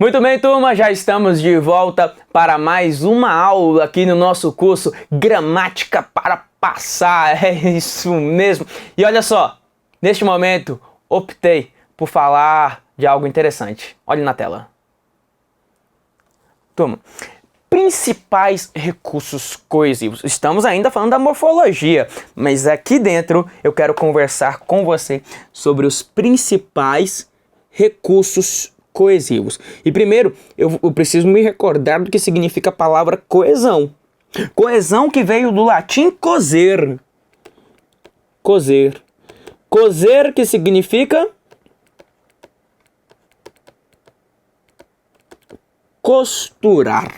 Muito bem, turma, já estamos de volta para mais uma aula aqui no nosso curso Gramática para Passar. É isso mesmo. E olha só, neste momento optei por falar de algo interessante. Olhe na tela. Turma, principais recursos coesivos. Estamos ainda falando da morfologia, mas aqui dentro eu quero conversar com você sobre os principais recursos coesivos. E primeiro, eu preciso me recordar do que significa a palavra coesão. Coesão que veio do latim coser. Coser. Coser que significa costurar.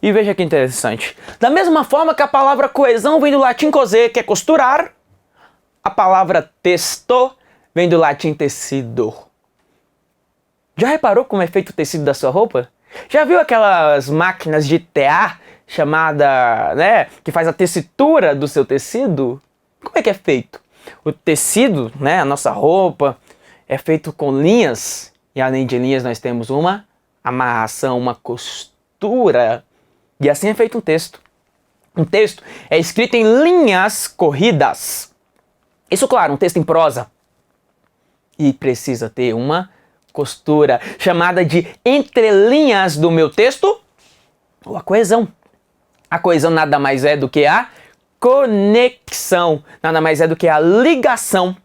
E veja que interessante. Da mesma forma que a palavra coesão vem do latim coser, que é costurar, a palavra texto vem do latim tecido. Já reparou como é feito o tecido da sua roupa? Já viu aquelas máquinas de tear chamada, que faz a tessitura do seu tecido? Como é que é feito? O tecido, a nossa roupa, é feito com linhas. E além de linhas nós temos uma amarração, uma costura. E assim é feito um texto. Um texto é escrito em linhas corridas. Isso, claro, um texto em prosa. E precisa ter uma costura, chamada de entrelinhas do meu texto, ou a coesão. A coesão nada mais é do que a conexão, nada mais é do que a ligação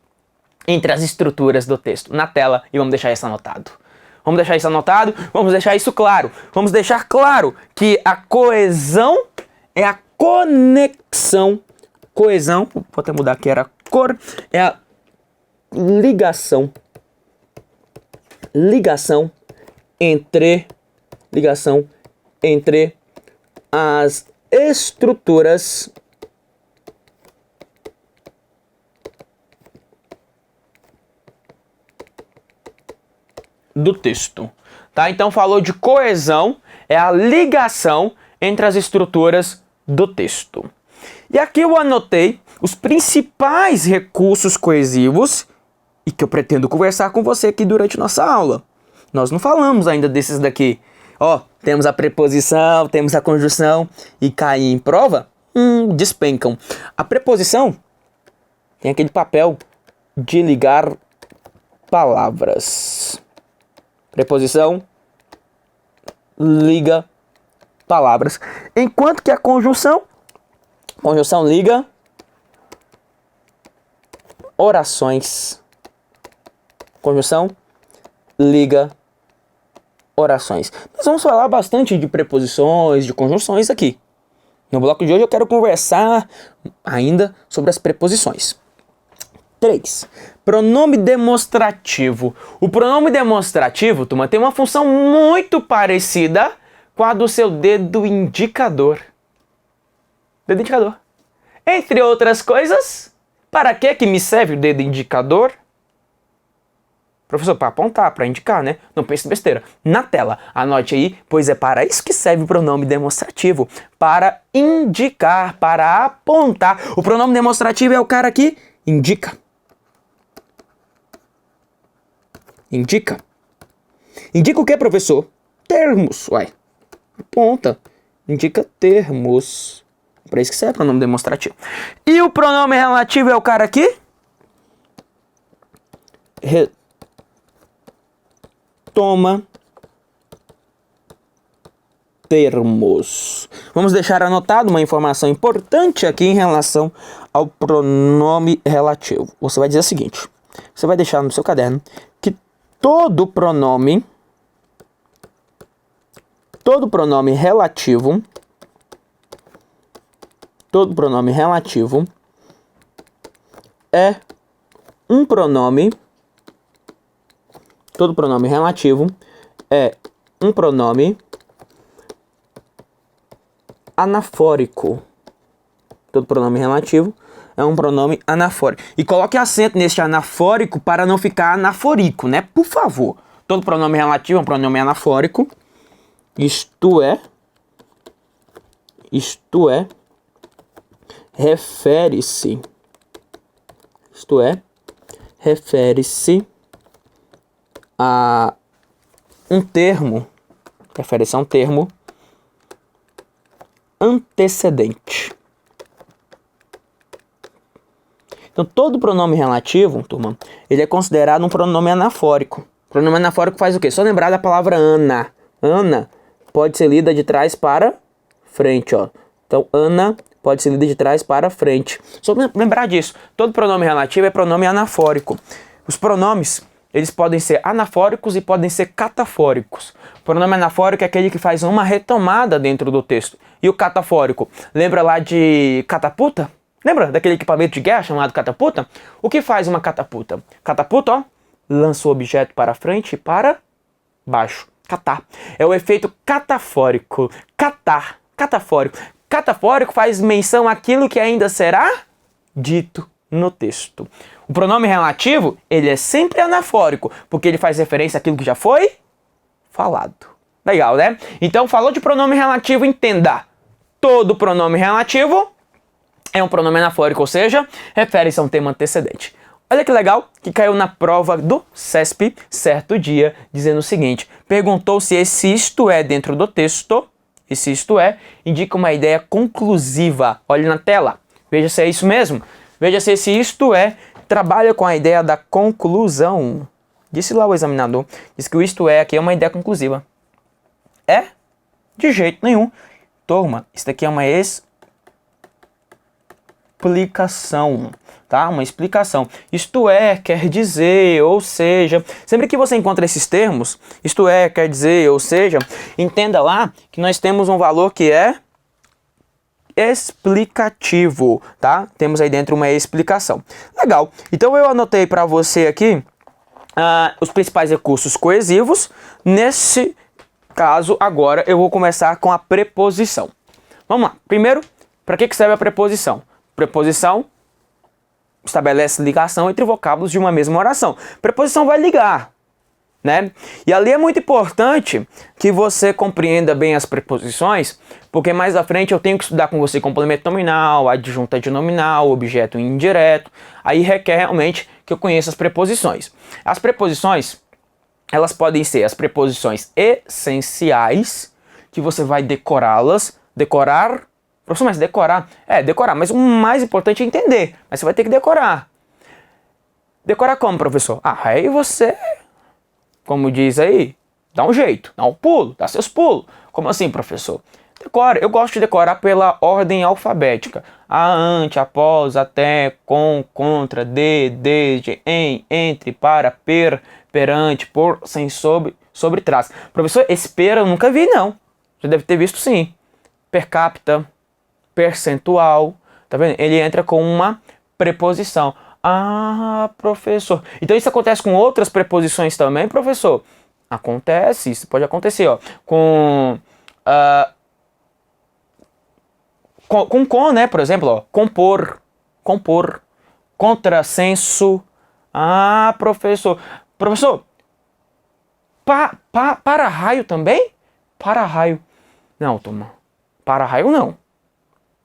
entre as estruturas do texto. Na tela, e vamos deixar isso anotado. Vamos deixar isso anotado, vamos deixar isso claro. Vamos deixar claro que a coesão é a conexão. Coesão, vou até mudar aqui, era cor, é a ligação. Ligação entre as estruturas do texto, tá? Então falou de coesão, é a ligação entre as estruturas do texto. E aqui eu anotei os principais recursos coesivos e que eu pretendo conversar com você aqui durante nossa aula. Nós não falamos ainda desses daqui. Temos a preposição, temos a conjunção e cair em prova, despencam. A preposição tem aquele papel de ligar palavras. Preposição liga palavras. Enquanto que a conjunção liga orações. Conjunção liga orações. Nós vamos falar bastante de preposições, de conjunções aqui. No bloco de hoje eu quero conversar ainda sobre as preposições. 3. Pronome demonstrativo. O pronome demonstrativo, turma, tem uma função muito parecida com a do seu dedo indicador. Dedo indicador. Entre outras coisas, para que me serve o dedo indicador? Professor, para apontar, para indicar, né? Não pense besteira. Na tela, anote aí, pois é para isso que serve o pronome demonstrativo. Para indicar, para apontar. O pronome demonstrativo é o cara que indica. Indica. Indica o que, professor? Termos. Aponta. Indica termos. Para isso que serve o pronome demonstrativo. E o pronome relativo é o cara que toma termos. Vamos deixar anotado uma informação importante aqui em relação ao pronome relativo. Você vai dizer o seguinte: você vai deixar no seu caderno que todo pronome relativo é um pronome. Todo pronome relativo é um pronome anafórico. Todo pronome relativo é um pronome anafórico. E coloque acento neste anafórico para não ficar anafórico, né? Por favor. Todo pronome relativo é um pronome anafórico. Isto é, refere-se a um termo, refere-se a um termo antecedente. Então, todo pronome relativo, turma, ele é considerado um pronome anafórico. O pronome anafórico faz o quê? Só lembrar da palavra Ana. Ana pode ser lida de trás para frente, ó. Então, Ana pode ser lida de trás para frente. Só lembrar disso. Todo pronome relativo é pronome anafórico. Os pronomes, eles podem ser anafóricos e podem ser catafóricos. O pronome anafórico é aquele que faz uma retomada dentro do texto. E o catafórico, lembra lá de catapulta? Lembra daquele equipamento de guerra chamado catapulta? O que faz uma catapulta? Catapulta, ó, lança o objeto para frente e para baixo. Catar. É o efeito catafórico. Catar. Catafórico. Catafórico faz menção àquilo que ainda será dito no texto. O pronome relativo, ele é sempre anafórico, porque ele faz referência àquilo que já foi falado. Legal, né? Então, falou de pronome relativo, entenda. Todo pronome relativo é um pronome anafórico, ou seja, refere-se a um tema antecedente. Olha que legal, que caiu na prova do CESP certo dia, dizendo o seguinte: perguntou se esse isto é dentro do texto, esse isto é, indica uma ideia conclusiva. Olhe na tela, veja se é isso mesmo. Veja se esse isto é trabalha com a ideia da conclusão. Disse lá o examinador, disse que o isto é aqui é uma ideia conclusiva. É? De jeito nenhum. Turma, isso daqui é uma explicação, tá? Uma explicação. Isto é, quer dizer, ou seja, sempre que você encontra esses termos, isto é, quer dizer, ou seja, entenda lá que nós temos um valor que é explicativo, tá? Temos aí dentro uma explicação. Legal. Então eu anotei para você aqui os principais recursos coesivos. Nesse caso, agora eu vou começar com a preposição. Vamos lá. Primeiro, para que serve a preposição? Preposição estabelece ligação entre vocábulos de uma mesma oração. Preposição vai ligar, né? E ali é muito importante que você compreenda bem as preposições, porque mais à frente eu tenho que estudar com você complemento nominal, adjunta adnominal, objeto indireto. Aí requer realmente que eu conheça as preposições. As preposições, elas podem ser as preposições essenciais, que você vai decorá-las, decorar. Professor, mas decorar? É, decorar, mas o mais importante é entender. Mas você vai ter que decorar. Decorar como, professor? Aí você, como diz aí, dá um jeito, dá um pulo, dá seus pulos. Como assim, professor? Decora. Eu gosto de decorar pela ordem alfabética. A, ante, após, até, com, contra, de, desde, em, entre, para, per, perante, por, sem, sobre, trás. Professor, esse per eu nunca vi, não. Já deve ter visto sim. Per capita, percentual, tá vendo? Ele entra com uma preposição. Ah, professor. Então isso acontece com outras preposições também, professor? Acontece, isso pode acontecer, ó. Com, né? Por exemplo, ó. Compor, contrassenso. Ah, professor. Professor, para-raio também? Para-raio. Não, turma. Para-raio não.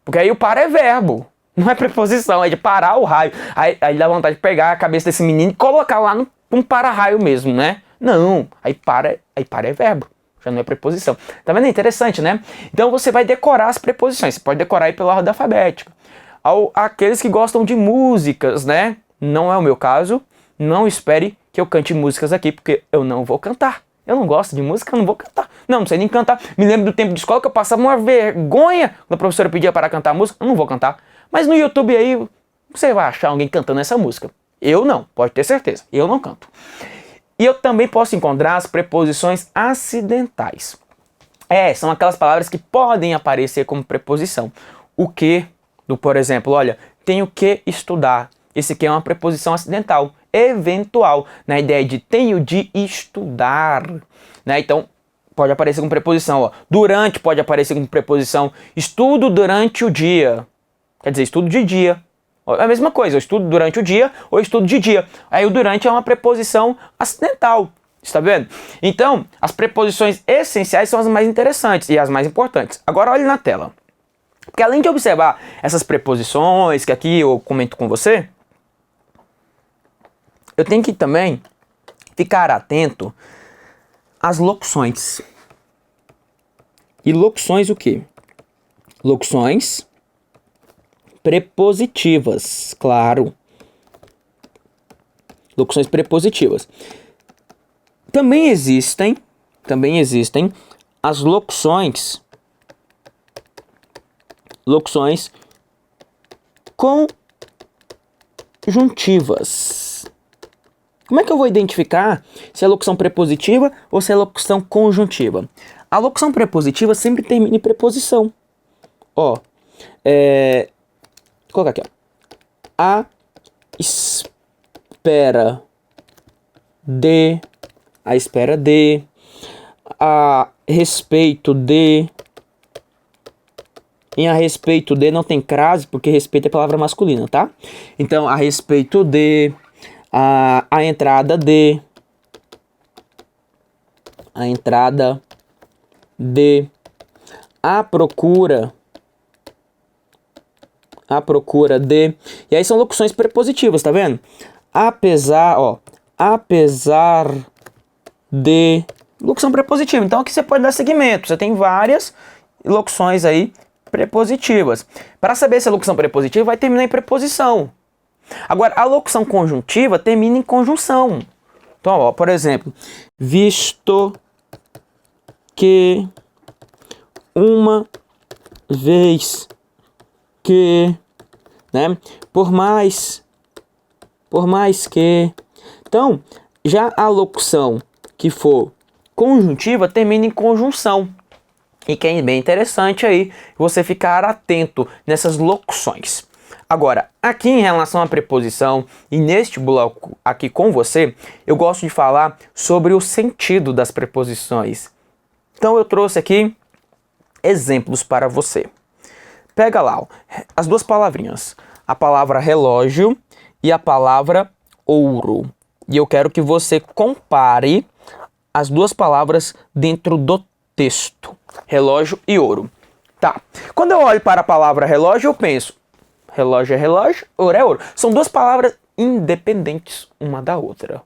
Porque aí o para é verbo, não é preposição, é de parar o raio. Aí dá vontade de pegar a cabeça desse menino e colocar lá num para-raio mesmo, né? Não, aí para é verbo, já não é preposição. Tá vendo? É interessante, né? Então você vai decorar as preposições, você pode decorar aí pela ordem alfabética. Aqueles que gostam de músicas, né? Não é o meu caso, não espere que eu cante músicas aqui, porque eu não vou cantar. Eu não gosto de música, eu não vou cantar. Não sei nem cantar. Me lembro do tempo de escola que eu passava uma vergonha quando a professora pedia para cantar música. Eu não vou cantar. Mas no YouTube aí, você vai achar alguém cantando essa música. Eu não, pode ter certeza. Eu não canto. E eu também posso encontrar as preposições acidentais. São aquelas palavras que podem aparecer como preposição. O que, por exemplo, olha, tenho que estudar. Esse aqui é uma preposição acidental, eventual, na ideia de tenho de estudar, né? Então, pode aparecer com preposição, ó. Durante pode aparecer com preposição, estudo durante o dia, quer dizer, estudo de dia. É a mesma coisa, eu estudo durante o dia ou estudo de dia. Aí o durante é uma preposição acidental, está vendo? Então, as preposições essenciais são as mais interessantes e as mais importantes. Agora olhe na tela. Porque além de observar essas preposições que aqui eu comento com você, eu tenho que também ficar atento as locuções. E locuções o quê? Locuções prepositivas, claro. Locuções prepositivas. Também existem as locuções conjuntivas. Como é que eu vou identificar se é locução prepositiva ou se é locução conjuntiva? A locução prepositiva sempre termina em preposição. Ó, vou colocar aqui, ó. A espera de, a respeito de. Em a respeito de não tem crase, porque respeito é palavra masculina, tá? Então, a respeito de, a entrada de, a procura de. E aí são locuções prepositivas, tá vendo? Apesar de. Locução prepositiva. Então aqui você pode dar segmento. Você tem várias locuções aí prepositivas. Para saber se a locução prepositiva vai terminar em preposição. Agora, a locução conjuntiva termina em conjunção. Então, ó, por exemplo, visto que uma vez que, né? Por mais que. Então, já a locução que for conjuntiva termina em conjunção. E que é bem interessante aí você ficar atento nessas locuções. Agora, aqui em relação à preposição e neste bloco aqui com você, eu gosto de falar sobre o sentido das preposições. Então eu trouxe aqui exemplos para você. Pega lá, ó, as duas palavrinhas, a palavra relógio e a palavra ouro. E eu quero que você compare as duas palavras dentro do texto. Relógio e ouro. Tá. Quando eu olho para a palavra relógio, eu penso, relógio é relógio, ouro é ouro. São duas palavras independentes uma da outra.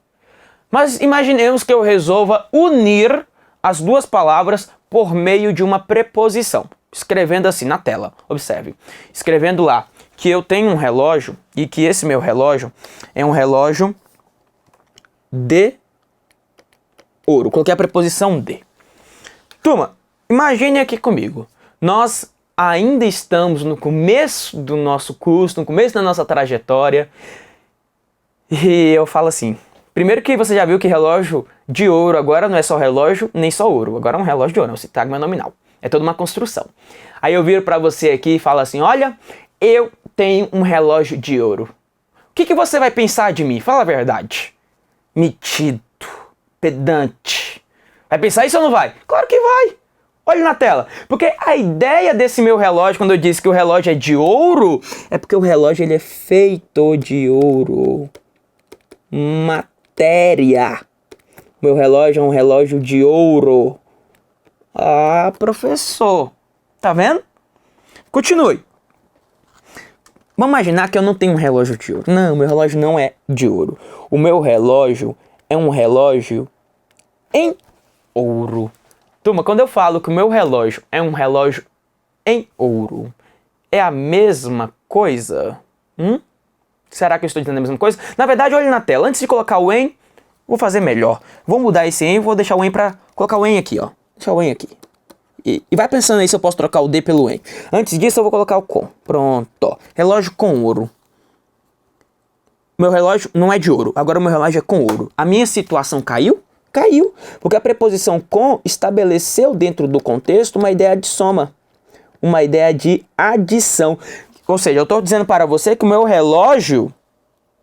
Mas imaginemos que eu resolva unir as duas palavras por meio de uma preposição. Escrevendo assim na tela. Observe. Escrevendo lá que eu tenho um relógio e que esse meu relógio é um relógio de ouro. Coloquei a preposição de. Turma, imagine aqui comigo. Nós ainda estamos no começo do nosso curso, no começo da nossa trajetória. E eu falo assim, primeiro que você já viu que relógio de ouro agora não é só relógio, nem só ouro. Agora é um relógio de ouro, é um sintagma nominal. É toda uma construção. Aí eu viro para você aqui e falo assim, olha, eu tenho um relógio de ouro. O que você vai pensar de mim? Fala a verdade. Metido, pedante. Vai pensar isso ou não vai? Claro que vai. Olha na tela. Porque a ideia desse meu relógio, quando eu disse que o relógio é de ouro, é porque o relógio ele é feito de ouro. Matéria. Meu relógio é um relógio de ouro. Ah, professor. Tá vendo? Continue. Vamos imaginar que eu não tenho um relógio de ouro. Não, meu relógio não é de ouro. O meu relógio é um relógio em ouro. Turma, quando eu falo que o meu relógio é um relógio em ouro, é a mesma coisa? Será que eu estou dizendo a mesma coisa? Na verdade, olhe na tela. Antes de colocar o em, vou fazer melhor. Vou mudar esse em, vou deixar o em para colocar o em aqui, ó. Deixar o em aqui. E vai pensando aí se eu posso trocar o D pelo em. Antes disso, eu vou colocar o com. Pronto, ó. Relógio com ouro. Meu relógio não é de ouro. Agora o meu relógio é com ouro. A minha situação caiu? Caiu. Porque a preposição com estabeleceu dentro do contexto uma ideia de soma. Uma ideia de adição. Ou seja, eu estou dizendo para você que o meu relógio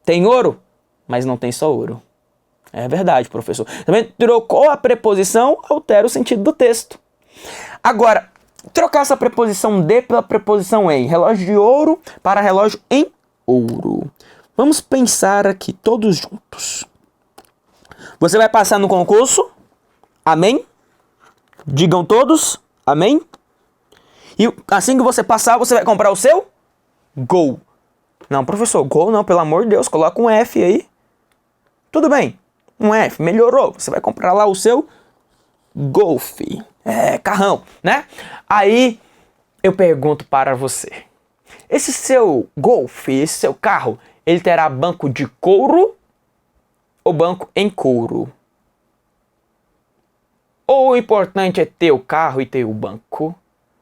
tem ouro, mas não tem só ouro. É verdade, professor. Também trocou a preposição, altera o sentido do texto. Agora, trocar essa preposição de pela preposição em. Relógio de ouro para relógio em ouro. Vamos pensar aqui todos juntos. Você vai passar no concurso? Amém? Digam todos. Amém? E assim que você passar, você vai comprar o seu Gol. Não, professor, Gol não, pelo amor de Deus, coloca um F aí. Tudo bem, um F, melhorou. Você vai comprar lá o seu Golf. É, carrão, né? Aí eu pergunto para você. Esse seu Golf, esse seu carro, ele terá banco de couro ou banco em couro? Ou o importante é ter o carro e ter o banco?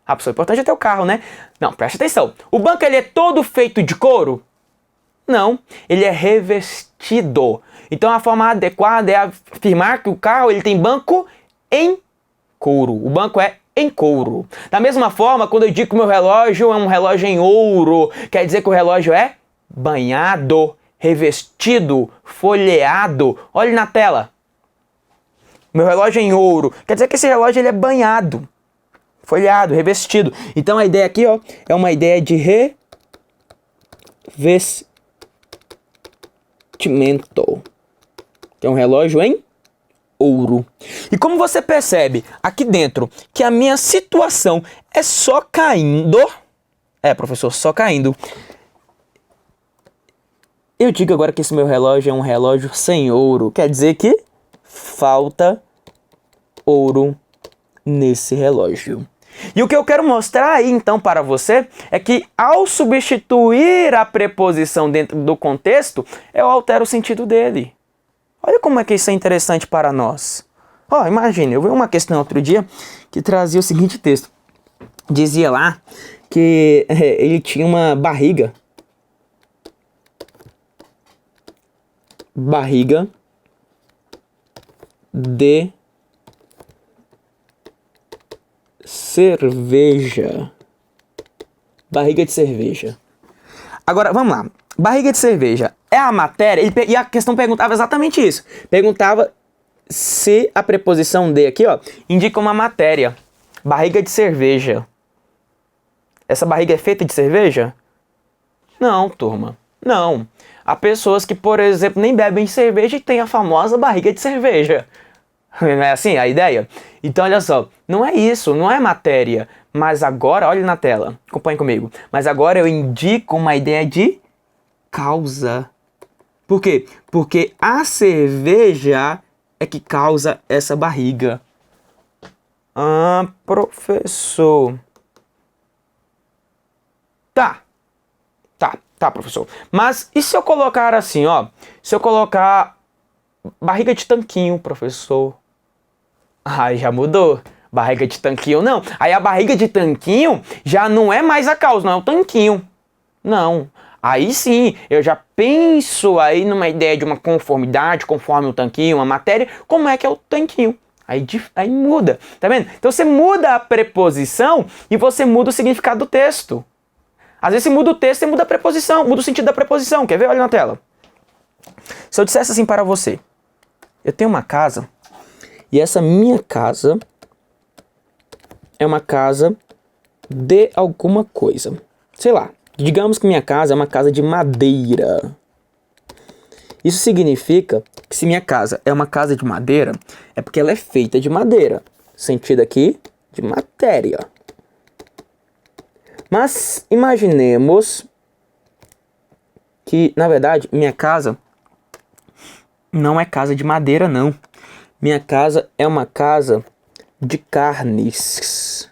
Ah, pessoal, o importante é ter o carro, né? Não, preste atenção. O banco ele é todo feito de couro? Não, ele é revestido. Então a forma adequada é afirmar que o carro ele tem banco em couro. O banco é em couro. Da mesma forma, quando eu digo que o meu relógio é um relógio em ouro, quer dizer que o relógio é banhado, revestido, folheado. Olhe na tela. Meu relógio é em ouro. Quer dizer que esse relógio ele é banhado, folheado, revestido. Então a ideia aqui, ó, é uma ideia de revestimento. Que é um relógio em ouro. E como você percebe aqui dentro que a minha situação é só caindo. É, professor, só caindo. Eu digo agora que esse meu relógio é um relógio sem ouro. Quer dizer que falta ouro nesse relógio. E o que eu quero mostrar aí então para você é que ao substituir a preposição dentro do contexto, eu altero o sentido dele. Olha como é que isso é interessante para nós. Ó, imagine, eu vi uma questão outro dia que trazia o seguinte texto. Dizia lá que ele tinha uma barriga. Barriga de cerveja. Barriga de cerveja. Agora, vamos lá. Barriga de cerveja é a matéria? E a questão perguntava exatamente isso. Perguntava se a preposição de aqui, ó, indica uma matéria. Barriga de cerveja. Essa barriga é feita de cerveja? Não, turma. Não. Há pessoas que, por exemplo, nem bebem cerveja e têm a famosa barriga de cerveja. Não é assim a ideia? Então, olha só. Não é isso, não é matéria. Mas agora, olhe na tela. Acompanhe comigo. Mas agora eu indico uma ideia de causa. Por quê? Porque a cerveja é que causa essa barriga. Ah, professor. Tá, professor. Mas e se eu colocar assim, ó? Se eu colocar barriga de tanquinho, professor? Ai, já mudou. Barriga de tanquinho, não. Aí a barriga de tanquinho já não é mais a causa, não é o tanquinho. Não. Aí sim, eu já penso aí numa ideia de uma conformidade, conforme o tanquinho, uma matéria, como é que é o tanquinho. Aí muda, tá vendo? Então você muda a preposição e você muda o significado do texto. Às vezes você muda o texto e muda a preposição, muda o sentido da preposição. Quer ver? Olha na tela. Se eu dissesse assim para você, eu tenho uma casa e essa minha casa é uma casa de alguma coisa. Sei lá. Digamos que minha casa é uma casa de madeira. Isso significa que se minha casa é uma casa de madeira, é porque ela é feita de madeira. Sentido aqui de matéria. Mas imaginemos que, na verdade, minha casa não é casa de madeira, não. Minha casa é uma casa de carnes.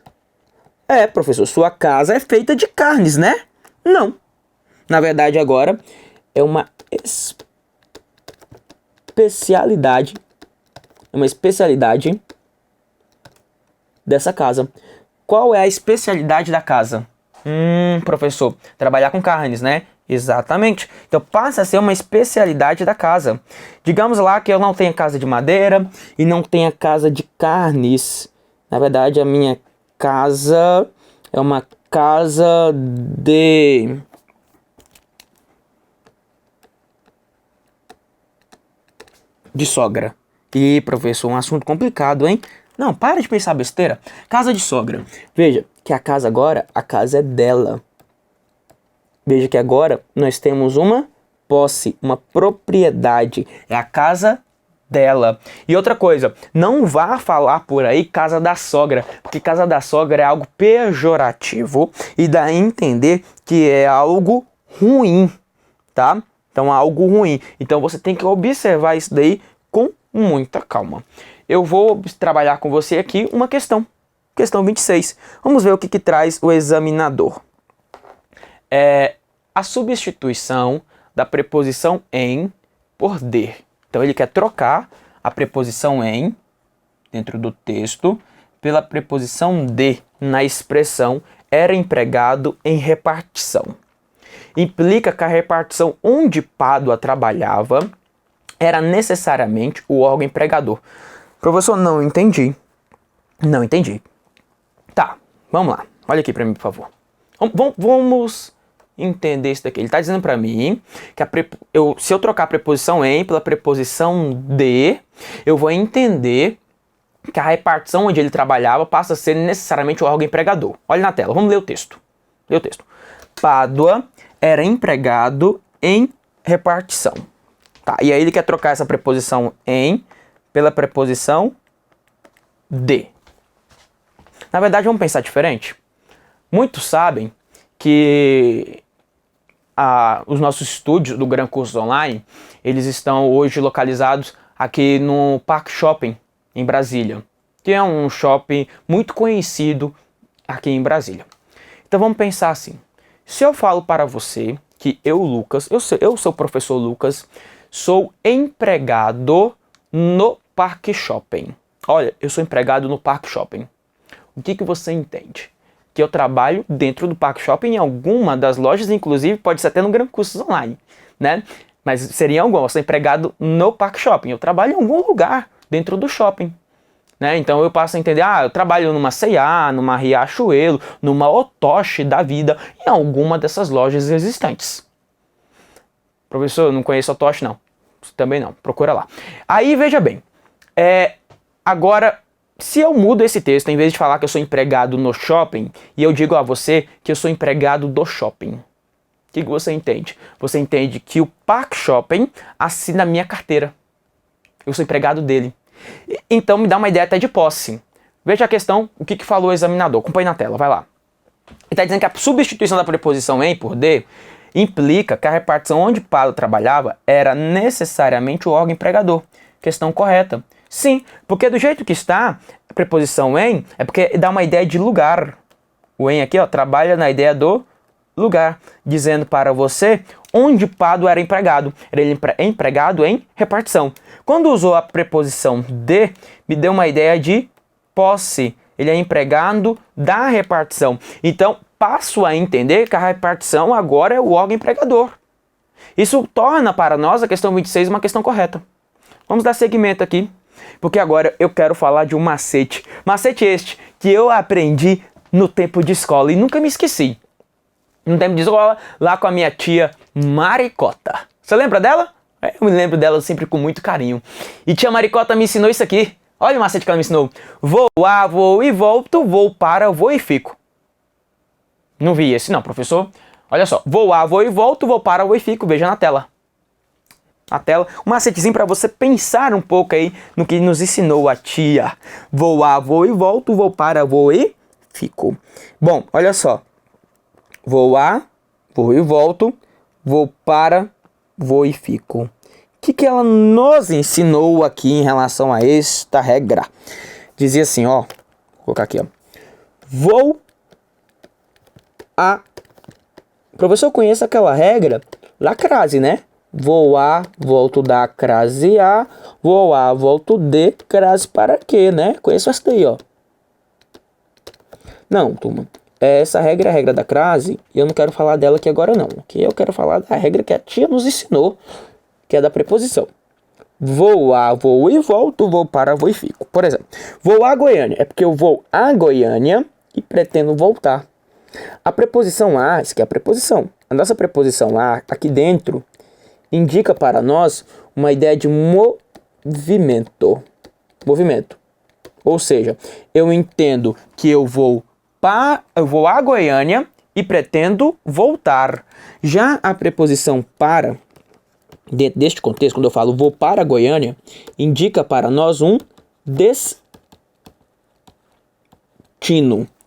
É, professor, sua casa é feita de carnes, né? Não. Na verdade, agora é uma especialidade. É uma especialidade dessa casa. Qual é a especialidade da casa? Professor, trabalhar com carnes, né? Exatamente. Então passa a ser uma especialidade da casa. Digamos lá que eu não tenha casa de madeira e não tenha casa de carnes. Na verdade, a minha casa é uma casa de sogra. E, professor, um assunto complicado, hein? Não, para de pensar besteira. Casa de sogra. Veja que a casa agora, a casa é dela. Veja que agora nós temos uma posse, uma propriedade. É a casa dela. E outra coisa, não vá falar por aí casa da sogra, porque casa da sogra é algo pejorativo e dá a entender que é algo ruim, tá? Então é algo ruim. Então você tem que observar isso daí com muita calma. eu vou trabalhar com você aqui uma questão. Questão 26. Vamos ver o que traz o examinador. A substituição da preposição em por de. Então ele quer trocar a preposição em, dentro do texto, pela preposição de na expressão era empregado em repartição. Implica que a repartição onde Pádua trabalhava era necessariamente o órgão empregador. Professor, não entendi. Não entendi. Tá, vamos lá. Olha aqui para mim, por favor. Vamos entender isso daqui. Ele está dizendo para mim que se eu trocar a preposição em pela preposição de, eu vou entender que a repartição onde ele trabalhava passa a ser necessariamente o órgão empregador. Olha na tela, vamos ler o texto. Lê o texto. Pádua era empregado em repartição. Tá, e aí ele quer trocar essa preposição em pela preposição de. Na verdade, vamos pensar diferente. Muitos sabem que os nossos estúdios do Gran Cursos Online, eles estão hoje localizados aqui no Parque Shopping, em Brasília, que é um shopping muito conhecido aqui em Brasília. Então vamos pensar assim, se eu falo para você que eu, Lucas, eu sou o professor Lucas, sou empregado no Parque Shopping. Olha, eu sou empregado no Parque Shopping. O que você entende? Que eu trabalho dentro do Parque Shopping em alguma das lojas, inclusive pode ser até no Gran Cursos Online, né? Mas seria alguma, eu sou empregado no Parque Shopping, eu trabalho em algum lugar dentro do shopping, né? Então eu passo a entender, eu trabalho numa C&A, numa Riachuelo, numa Otoshi da vida, em alguma dessas lojas existentes. Professor, eu não conheço Otoshi não, também não, procura lá. Aí veja bem, agora se eu mudo esse texto, em vez de falar que eu sou empregado no shopping, e eu digo a você que eu sou empregado do shopping, o que você entende? Você entende que o Parque Shopping assina a minha carteira. Eu sou empregado dele. Então me dá uma ideia até de posse. Veja a questão, o que falou o examinador. Acompanhe na tela, vai lá. Ele está dizendo que a substituição da preposição em por de implica que a repartição onde Pádua trabalhava era necessariamente o órgão empregador. Questão correta. Sim, porque do jeito que está, a preposição em é porque dá uma ideia de lugar. O em aqui, trabalha na ideia do lugar, dizendo para você onde Pádua era empregado. Era empregado em repartição. Quando usou a preposição de, me deu uma ideia de posse. Ele é empregado da repartição. Então, passo a entender que a repartição agora é o órgão empregador. Isso torna para nós a questão 26 uma questão correta. Vamos dar seguimento aqui, porque agora eu quero falar de um macete. Macete este que eu aprendi no tempo de escola e nunca me esqueci. No tempo de escola, lá com a minha tia Maricota. Você lembra dela? Eu me lembro dela sempre com muito carinho. E tia Maricota me ensinou isso aqui. Olha o macete que ela me ensinou. Vou a, vou e volto, vou para, vou e fico. Não vi esse não, professor. Olha só. Vou a, vou e volto, vou para, vou e fico. Veja na tela. Na tela. Um macetezinho para você pensar um pouco aí no que nos ensinou a tia. Vou a, vou e volto, vou para, vou e fico. Bom, olha só. Vou a, vou e volto, vou para, vou e fico. O que ela nos ensinou aqui em relação a esta regra? Dizia assim, vou colocar aqui, Vou a... O professor conhece aquela regra da crase, né? Vou a, volto da crase a, vou a, volto de, crase para quê, né? Conheço essa daí, Não, turma. Essa regra é a regra da crase e eu não quero falar dela aqui agora não. Aqui eu quero falar da regra que a tia nos ensinou, que é da preposição. Vou a, vou e volto, vou para, vou e fico. Por exemplo, vou a Goiânia. É porque eu vou a Goiânia e pretendo voltar. A preposição a, isso aqui é a preposição. A nossa preposição a, aqui dentro, indica para nós uma ideia de movimento. Movimento. Ou seja, eu entendo que eu vou a Goiânia e pretendo voltar. Já a preposição para, dentro deste contexto, quando eu falo vou para Goiânia, indica para nós um destino,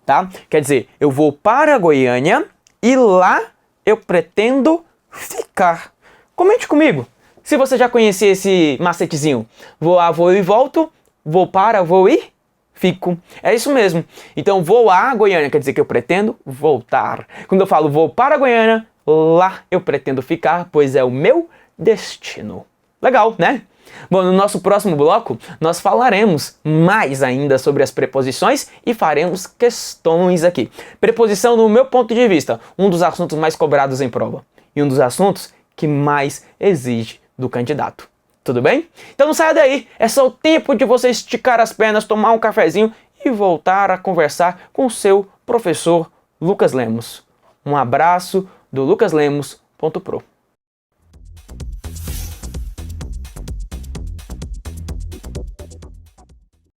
tá? Quer dizer, eu vou para Goiânia e lá eu pretendo ficar. Comente comigo, se você já conhecia esse macetezinho. Vou a, vou e volto, Vou para, vou e fico. É isso mesmo. Então, vou a Goiânia quer dizer que eu pretendo voltar. Quando eu falo vou para Goiânia, lá eu pretendo ficar, pois é o meu destino. Legal, né? Bom, no nosso próximo bloco, nós falaremos mais ainda sobre as preposições e faremos questões aqui. Preposição, no meu ponto de vista, um dos assuntos mais cobrados em prova e um dos assuntos que mais exige do candidato. Tudo bem? Então não saia daí, é só o tempo de você esticar as pernas, tomar um cafezinho e voltar a conversar com o seu professor Lucas Lemos. Um abraço do lucasLemos.pro.